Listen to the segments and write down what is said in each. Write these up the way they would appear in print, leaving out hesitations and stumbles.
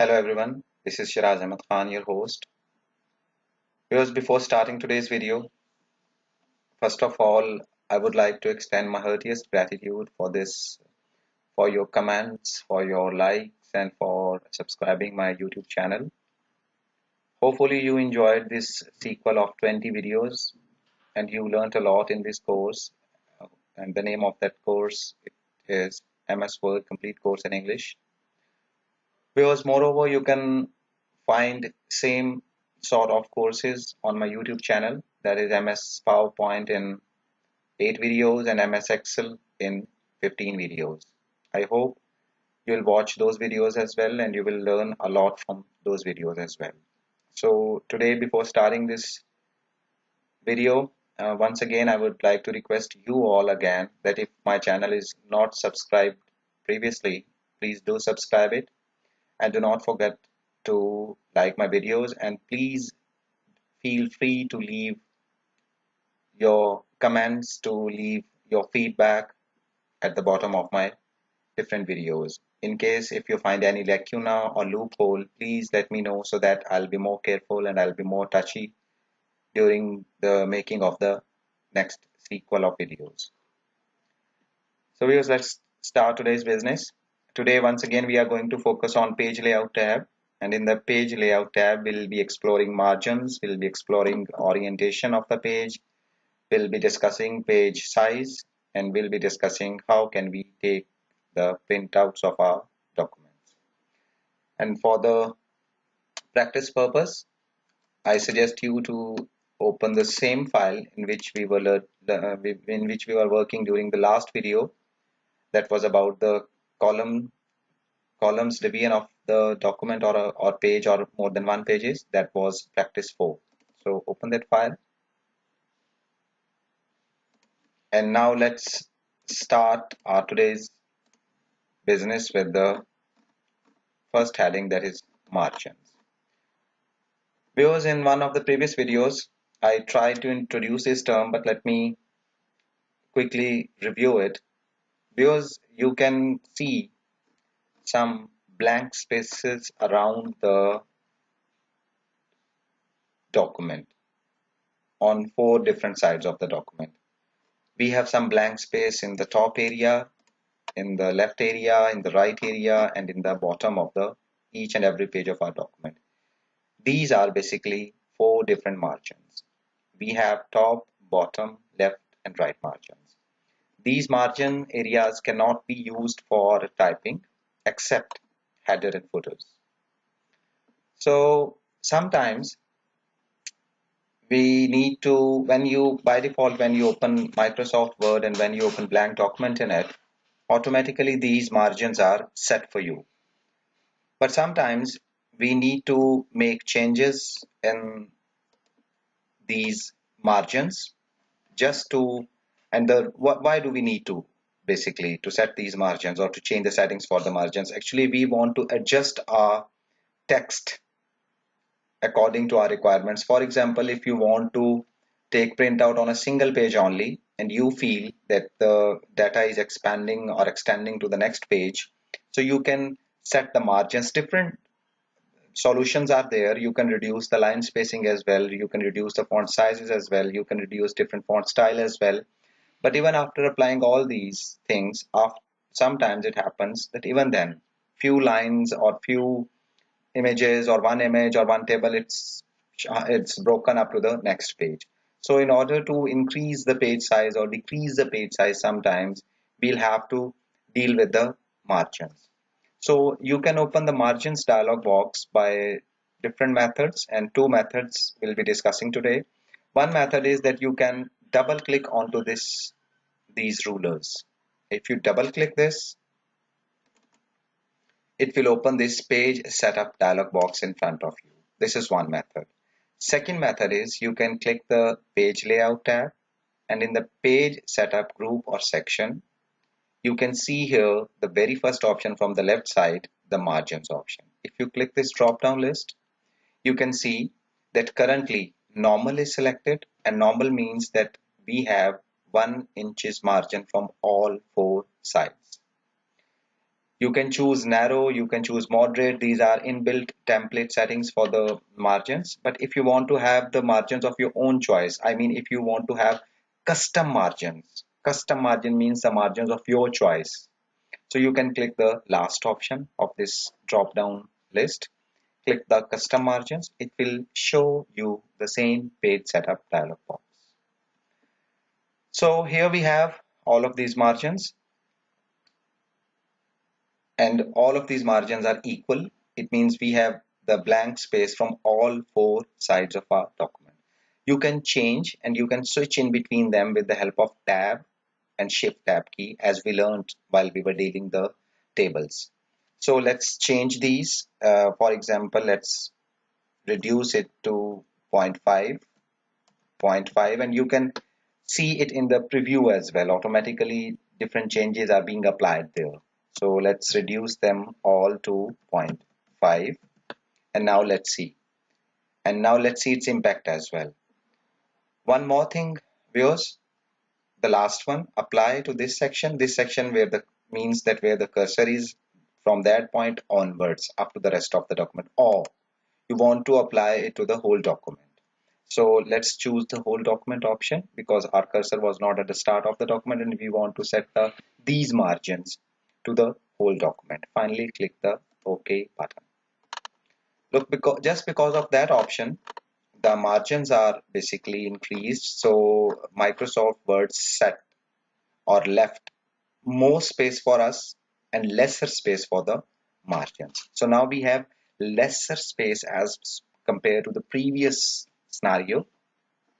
Hello everyone, this is Shiraz Ahmed Khan, your host. Viewers, before starting today's video, first of all, I would like to extend my heartiest gratitude for your comments, for your likes, and for subscribing my YouTube channel. Hopefully, you enjoyed this sequel of 20 videos and you learned a lot in this course. And the name of that course is MS Word Complete Course in English. Because moreover, you can find same sort of courses on my YouTube channel, that is MS PowerPoint in 8 videos and MS Excel in 15 videos. I hope you'll watch those videos as well and you will learn a lot from those videos as well. So today, before starting this video, once again I would like to request you all again that if my channel is not subscribed previously, please do subscribe it and do not forget to like my videos, and please feel free to leave your comments, to leave your feedback at the bottom of my different videos. In case if you find any lacuna or loophole, please let me know so that I'll be more careful and I'll be more touchy during the making of the next sequel of videos. So viewers, let's start today's business. Today, once again, we are going to focus on page layout tab. And in the page layout tab, we'll be exploring margins, we'll be exploring orientation of the page, we'll be discussing page size, and we'll be discussing how can we take the printouts of our documents. And for the practice purpose, I suggest you to open the same file in which we were working during the last video, that was about the columns division of the document or page or more than one pages. That was practice 4. So open that file, and now let's start our today's business with the first heading, that is margins. Viewers, in one of the previous videos I tried to introduce this term, but let me quickly review it. Viewers, you can see some blank spaces around the document on 4 different sides of the document. We have some blank space in the top area, in the left area, in the right area, and in the bottom of the each and every page of our document. These are basically 4 different margins. We have top, bottom, left, and right margins. These margin areas cannot be used for typing except header and footers. So sometimes we need to, by default, when you open Microsoft Word and when you open blank document in it, automatically these margins are set for you. But sometimes we need to make changes in these margins just to, why do we need to basically to set these margins or to change the settings for the margins? Actually, we want to adjust our text according to our requirements. For example, if you want to take printout on a single page only and you feel that the data is expanding or extending to the next page, so you can set the margins. Different solutions are there. You can reduce the line spacing as well, you can reduce the font sizes as well, you can reduce different font style as well. But even after applying all these things, sometimes it happens that even then few lines or few images or one image or one table, it's broken up to the next page. So in order to increase the page size or decrease the page size, sometimes we'll have to deal with the margins. So you can open the margins dialog box by different methods, and 2 methods we'll be discussing today. One method is that you can double click onto these rulers. If you double click this, it will open this page setup dialog box in front of you. This is one method. Second method is you can click the page layout tab, and in the page setup group or section, you can see here the very first option from the left side, the margins option. If you click this drop down list, you can see that currently normal is selected, and normal means that we have 1 inches margin from all 4 sides. You can choose narrow, you can choose moderate. These are inbuilt template settings for the margins. But if you want to have the margins of your own choice, I mean, if you want to have custom margin means the margins of your choice. So you can click the last option of this drop down list. Click the custom margins. It will show you the same page setup dialog box. So here we have all of these margins, and all of these margins are equal. It means we have the blank space from all four sides of our document. You can change and you can switch in between them with the help of tab and shift tab key, as we learned while we were dealing the tables. So let's change these. For example, let's reduce it to zero point 0.5, 0.5, and you can see it in the preview as well. Automatically different changes are being applied there. So let's reduce them all to 0.5, and now let's see. And now let's see its impact as well. One more thing, viewers, the last one, apply to this section where the means that where the cursor is, from that point onwards up to the rest of the document, or you want to apply it to the whole document. So let's choose the whole document option because our cursor was not at the start of the document and we want to set these margins to the whole document. Finally, click the OK button. Look, just because of that option, the margins are basically increased. So Microsoft Word set or left more space for us and lesser space for the margins. So now we have lesser space as compared to the previous scenario.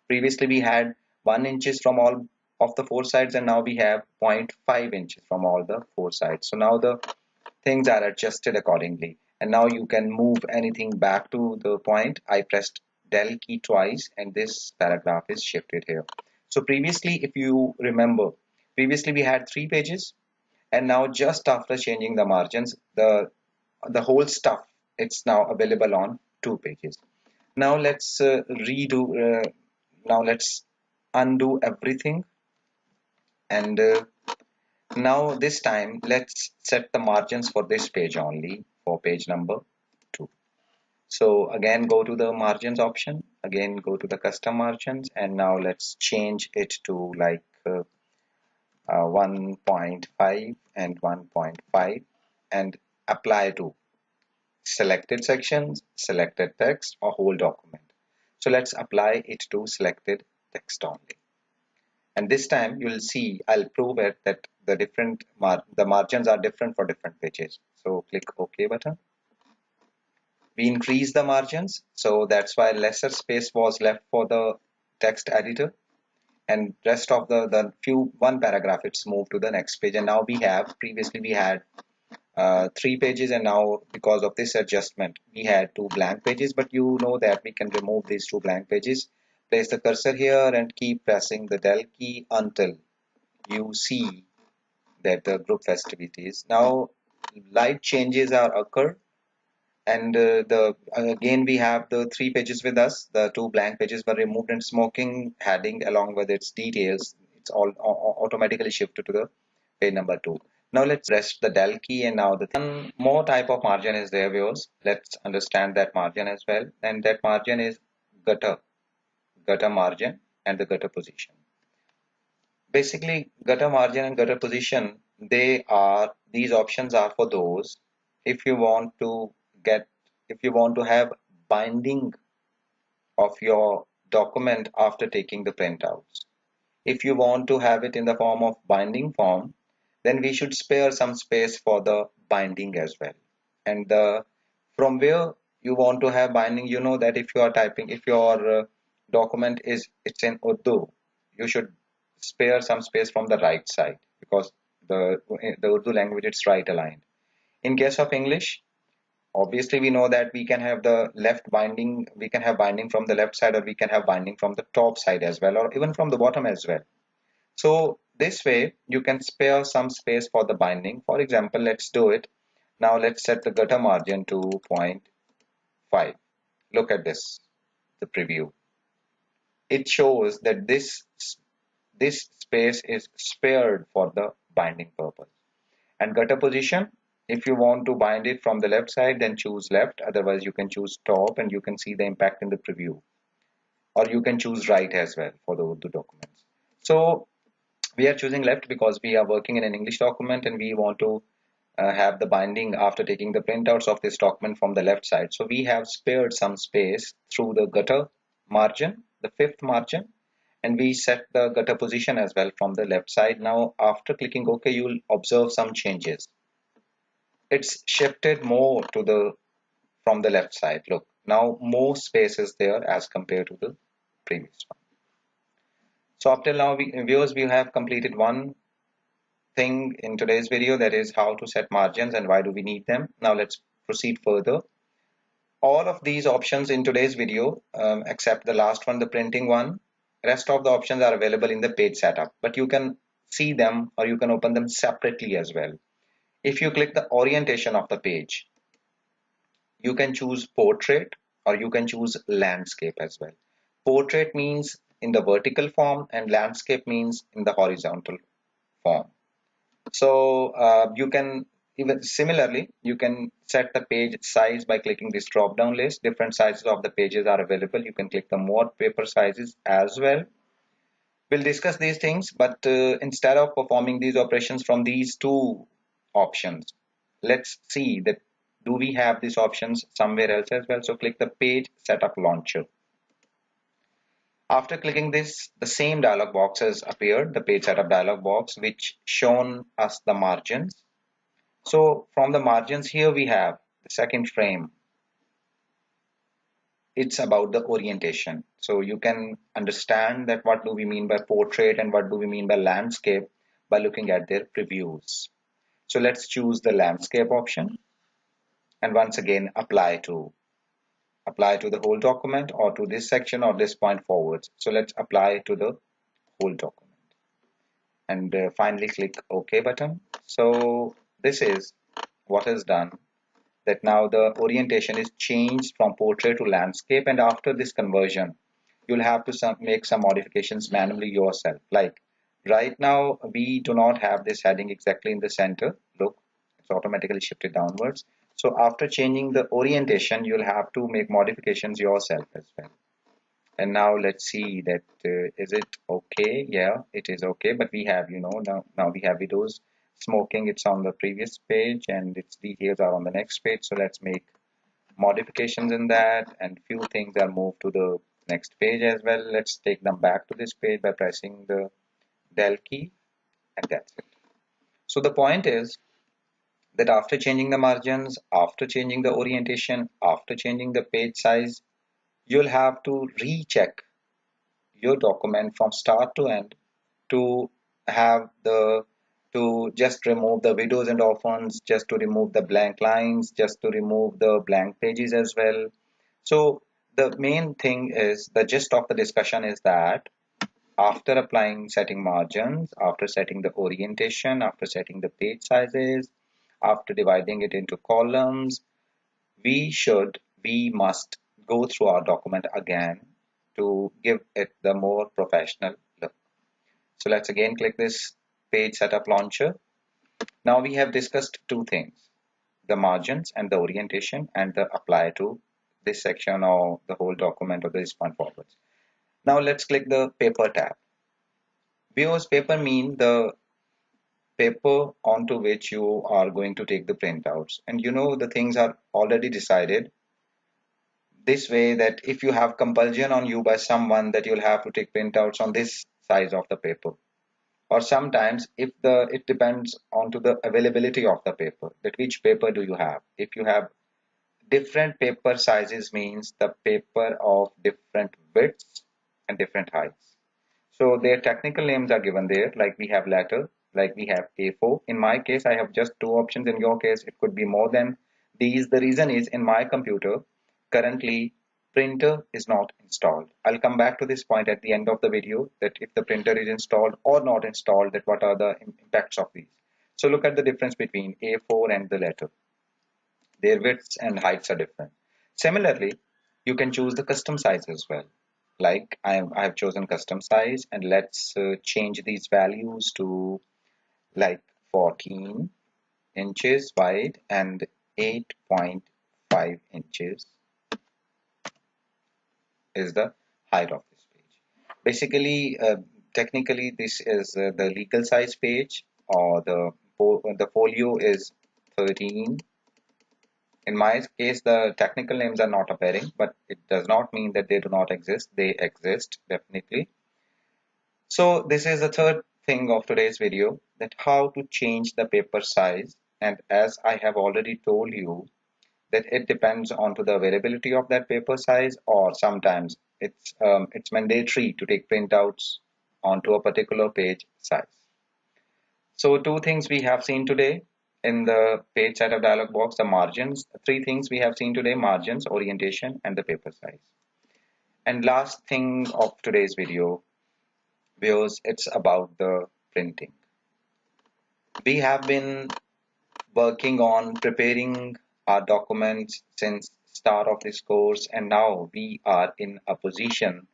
Previously we had 1 inches from all of the four sides, and now we have 0.5 inches from all the four sides. So now the things are adjusted accordingly, and now you can move anything back to the point. I pressed del key twice and this paragraph is shifted here. So previously, if you remember, previously we had 3 pages, and now just after changing the margins, the whole stuff, it's now available on 2 pages. Now let's redo now let's undo everything, and now this time let's set the margins for this page only, for page number 2. So again, go to the margins option, again go to the custom margins, and now let's change it to like 1.5 and 1.5, and apply to selected sections, selected text, or whole document. So let's apply it to selected text only. And this time you will see, I'll prove it, that the margins are different for different pages. So click OK button. We increase the margins, so that's why lesser space was left for the text editor, and rest of the one paragraph, it's moved to the next page. And now we have, previously we had 3 pages, and now because of this adjustment we had 2 blank pages. But you know that we can remove these 2 blank pages. Place the cursor here and keep pressing the del key until you see that the group festivities, now light changes are occur, and the again we have the 3 pages with us. The 2 blank pages were removed, and smoking heading along with its details, it's all automatically shifted to the page number 2. Now let's press the del key, and now the one more type of margin is there, viewers. Let's understand that margin as well, and that margin is gutter margin and the gutter position. Basically, gutter margin and gutter position, these options are for those if you want to have binding of your document after taking the printouts. If you want to have it in the form of binding form, then we should spare some space for the binding as well. And from where you want to have binding, you know that if you are typing, if your document it's in Urdu, you should spare some space from the right side, because the Urdu language, it's right aligned. In case of English, obviously we know that we can have the left binding, we can have binding from the left side, or we can have binding from the top side as well, or even from the bottom as well. So this way you can spare some space for the binding. For example, let's do it. Now let's set the gutter margin to 0.5. Look at this, the preview. It shows that this space is spared for the binding purpose. And gutter position, If you want to bind it from the left side, then choose left. Otherwise, you can choose top and you can see the impact in the preview. Or you can choose right as well for the Urdu documents. So we are choosing left because we are working in an English document and we want to have the binding after taking the printouts of this document from the left side. So we have spared some space through the gutter margin, the fifth margin, and we set the gutter position as well from the left side. Now after clicking OK, you'll observe some changes. It's shifted more to the from the left side. Look, now more space is there as compared to the previous one. So up till now, viewers, we have completed one thing in today's video, that is how to set margins and why do we need them. Now let's proceed further. All of these options in today's video, except the last one, the printing one, rest of the options are available in the page setup, but you can see them or you can open them separately as well. If you click the orientation of the page, you can choose portrait or you can choose landscape as well. Portrait means in the vertical form and landscape means in the horizontal form. So you can even similarly, you can set the page size by clicking this drop down list. Different sizes of the pages are available. You can click the more paper sizes as well. We'll discuss these things, but instead of performing these operations from these two options, let's see that do we have these options somewhere else as well. So click the page setup launcher. After clicking this, the same dialog box has appeared, the page setup dialog box, which shown us the margins. So from the margins here we have the second frame. It's about the orientation. So you can understand that what do we mean by portrait and what do we mean by landscape by looking at their previews. So let's choose the landscape option and once again apply to the whole document or to this section or this point forwards. So let's apply to the whole document and finally click OK button. So this is what is done, that now the orientation is changed from portrait to landscape, and after this conversion you'll have to make some modifications manually yourself. Like right now we do not have this heading exactly in the center. Look, it's automatically shifted downwards. So after changing the orientation you'll have to make modifications yourself as well. And now let's see that is it okay? Yeah, it is okay, but we have, now we have videos smoking. It's on the previous page and its details are on the next page. So let's make modifications in that, and few things are moved to the next page as well. Let's take them back to this page by pressing the del key, and that's it. So the point is that after changing the margins, after changing the orientation, after changing the page size, you'll have to recheck your document from start to end to have the to just remove the widows and orphans, just to remove the blank lines, just to remove the blank pages as well. So the main thing is, the gist of the discussion is that after applying setting margins, after setting the orientation, after setting the page sizes, after dividing it into columns, we must go through our document again to give it the more professional look. So let's again click this page setup launcher. Now we have discussed two things, the margins and the orientation and the apply to this section or the whole document or this point forwards. Now let's click the paper tab. Viewers, paper mean the paper onto which you are going to take the printouts, and the things are already decided this way that if you have compulsion on you by someone that you'll have to take printouts on this size of the paper, or sometimes if it depends on to the availability of the paper, that which paper do you have. If you have different paper sizes, means the paper of different widths and different heights. So their technical names are given there, like we have letter, like we have A4. In my case I have just two options. In your case it could be more than these. The reason is, in my computer currently printer is not installed. I'll come back to this point at the end of the video, that if the printer is installed or not installed, that what are the impacts of these. So look at the difference between A4 and the letter. Their widths and heights are different. Similarly, you can choose the custom size as well. Like I have chosen custom size, and let's change these values to like 14 inches wide and 8.5 inches is the height of this page. Basically, technically, this is the legal size page, or the folio is 13. In my case, the technical names are not appearing, but it does not mean that they do not exist. They exist definitely. So this is the third thing of today's video, that how to change the paper size. And as I have already told you, that it depends on to the availability of that paper size, or sometimes it's mandatory to take printouts onto a particular page size. So two things we have seen today in the page setup dialog box: the margins. Three things we have seen today: margins, orientation, and the paper size. And last thing of today's video, because it's about the printing. We have been working on preparing our documents since start of this course, and now we are in a position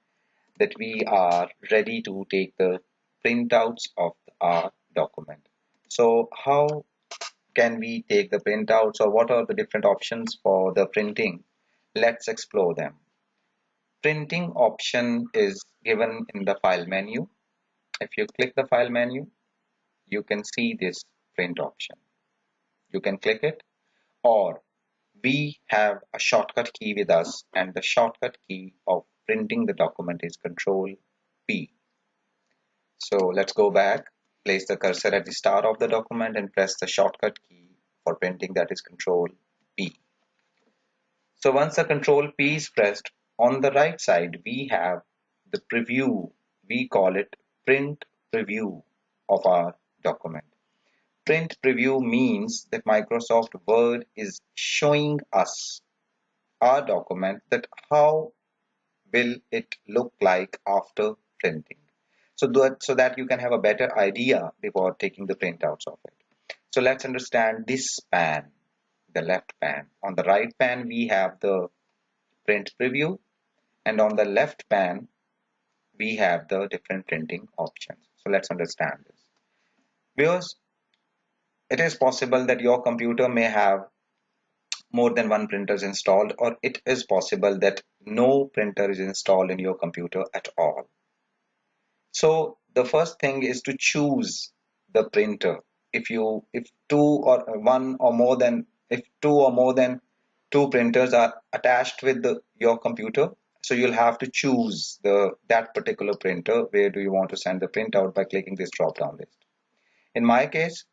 that we are ready to take the printouts of our document. So how can we take the printouts, or what are the different options for the printing? Let's explore them. Printing option is given in the file menu. If you click the file menu, you can see this print option. You can click it, or we have a shortcut key with us, and the shortcut key of printing the document is Control P. So let's go back, place the cursor at the start of the document and press the shortcut key for printing, that is Control P. So once the Control P is pressed, on the right side we have the preview. We call it print preview of our document. Print preview means that Microsoft Word is showing us our document, that how will it look like after printing. So that you can have a better idea before taking the printouts of it. So let's understand this pan, the left pan. On the right pan we have the print preview, and on the left pan we have the different printing options. So let's understand this. Because it is possible that your computer may have more than one printers installed, or it is possible that no printer is installed in your computer at all. So the first thing is to choose the printer. If two or more than two printers are attached with your computer, so you'll have to choose that particular printer. Where do you want to send the printout? By clicking this drop down list. In my case,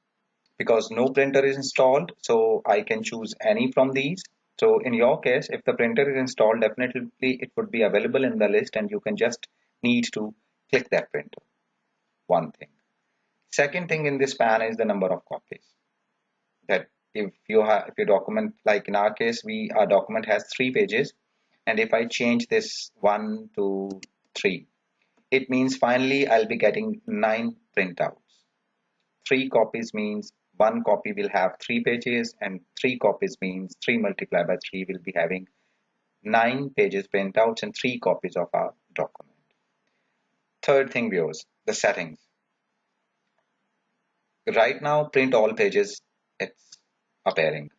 because no printer is installed, so I can choose any from these. So in your case, if the printer is installed, definitely it would be available in the list, and you can just need to click that printer. One thing. Second thing in this pan is the number of copies. That if your document, like in our case, our document has 3 pages, and if I change this 1 to 3, it means finally I'll be getting 9 printouts. 3 copies means 1 copy will have 3 pages, and 3 copies means 3 multiplied by 3 will be having 9 pages printouts and 3 copies of our document. Third thing, viewers, the settings. Right now, print all pages, it's appearing.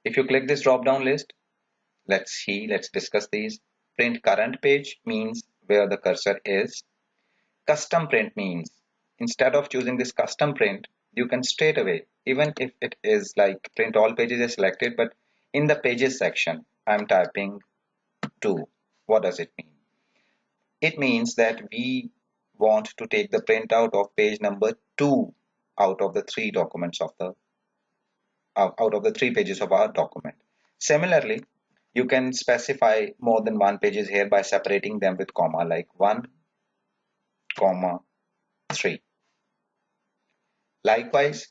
If you click this drop down list, let's discuss these. Print current page means where the cursor is. Custom print means instead of choosing this custom print, you can straight away, even if it is like print all pages is selected, but in the pages section, I'm typing 2. What does it mean? It means that we want to take the printout of page number 2 out of the 3 documents of the out of the 3 pages of our document. Similarly, you can specify more than 1 pages here by separating them with comma, like 1, comma, 3. Likewise,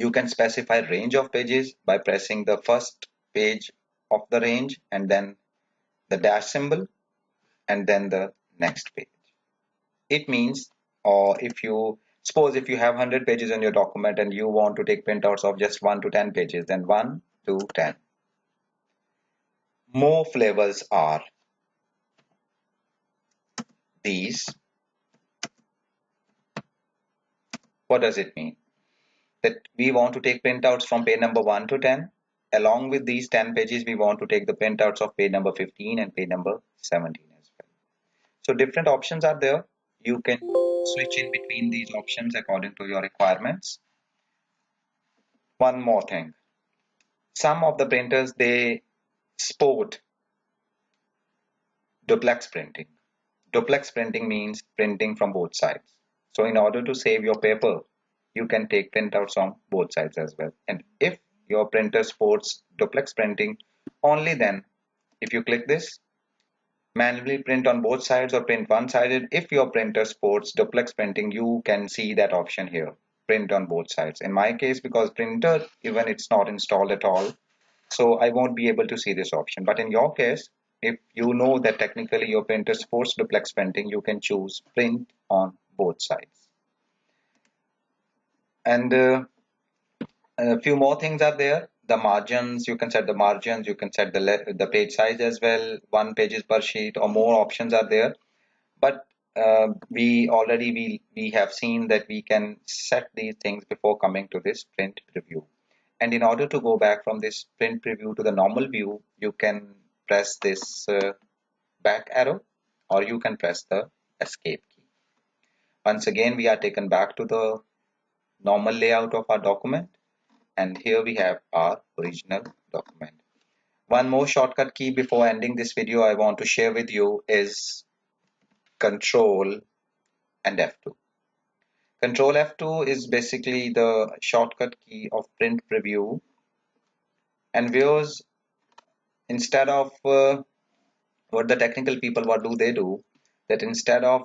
you can specify range of pages by pressing the first page of the range and then the dash symbol and then the next page. It means, or if you have 100 pages in your document and you want to take printouts of just 1 to 10 pages, then 1 to 10. More flavors are these. What does it mean? that we want to take printouts from page number 1 to 10. Along with these 10 pages, we want to take the printouts of page number 15 and page number 17 as well. So different options are there. You can switch in between these options according to your requirements. One more thing. Some of the printers, they support duplex printing. Duplex printing means printing from both sides. So in order to save your paper, you can take printouts on both sides as well. And if your printer supports duplex printing, only then, if you click this, manually print on both sides or print one-sided, if your printer supports duplex printing, you can see that option here, print on both sides. In my case, because printer, even it's not installed at all, so I won't be able to see this option. But in your case, if you know that technically your printer supports duplex printing, you can choose print on both sides. And a few more things are there. The margins, you can set the margins, you can set the page size as well, 1 pages per sheet, or more options are there. But we have seen that we can set these things before coming to this print preview. And in order to go back from this print preview to the normal view, you can press this back arrow, or you can press the escape key. Once again, we are taken back to the normal layout of our document, and here we have our original document. One more shortcut key before ending this video I want to share with you is Control and F2. Control F2 is basically the shortcut key of print preview, and viewers, instead of what the technical people, what do they do, that instead of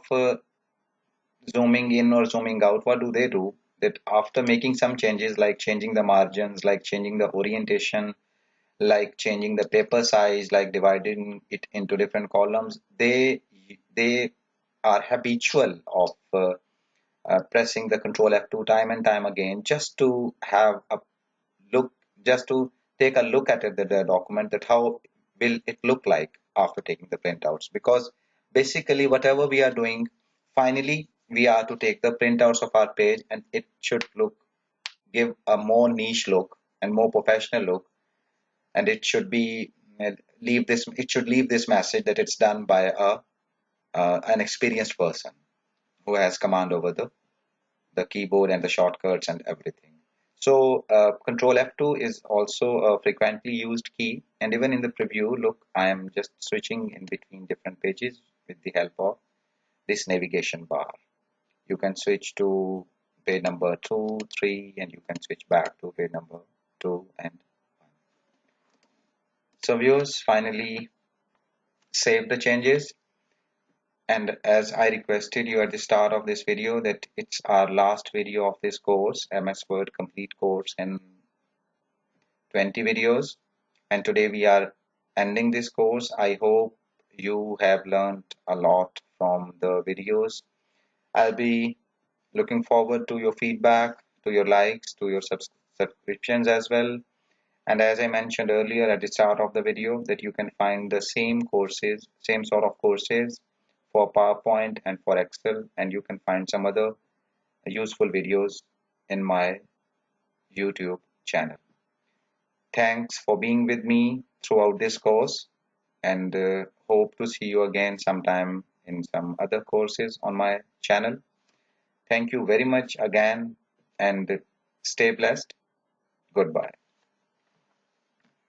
zooming in or zooming out, what do they do, that after making some changes like changing the margins, like changing the orientation, like changing the paper size, like dividing it into different columns, they are habitual of pressing the Control F2 time and time again, just to have a look, just to take a look at it, the document, that how will it look like after taking the printouts. Because basically whatever we are doing, finally we are to take the printouts of our page, and it should look, give a more niche look and more professional look, and it should be it should leave this message that it's done by an experienced person who has command over the keyboard and the shortcuts and everything. So Control F2 is also a frequently used key, and even in the preview, look, I am just switching in between different pages with the help of this navigation bar. You can switch to page number 2, 3, and you can switch back to page number 2 and 1. So viewers, finally save the changes. And as I requested you at the start of this video, that it's our last video of this course, MS Word Complete Course in 20 videos. And today we are ending this course. I hope you have learned a lot from the videos. I'll be looking forward to your feedback, to your likes, to your subscriptions as well. And as I mentioned earlier at the start of the video, that you can find the same courses, same sort of courses for PowerPoint and for Excel, and you can find some other useful videos in my YouTube channel. Thanks for being with me throughout this course, and hope to see you again sometime in some other courses on my channel. Thank you very much again, and stay blessed. Goodbye.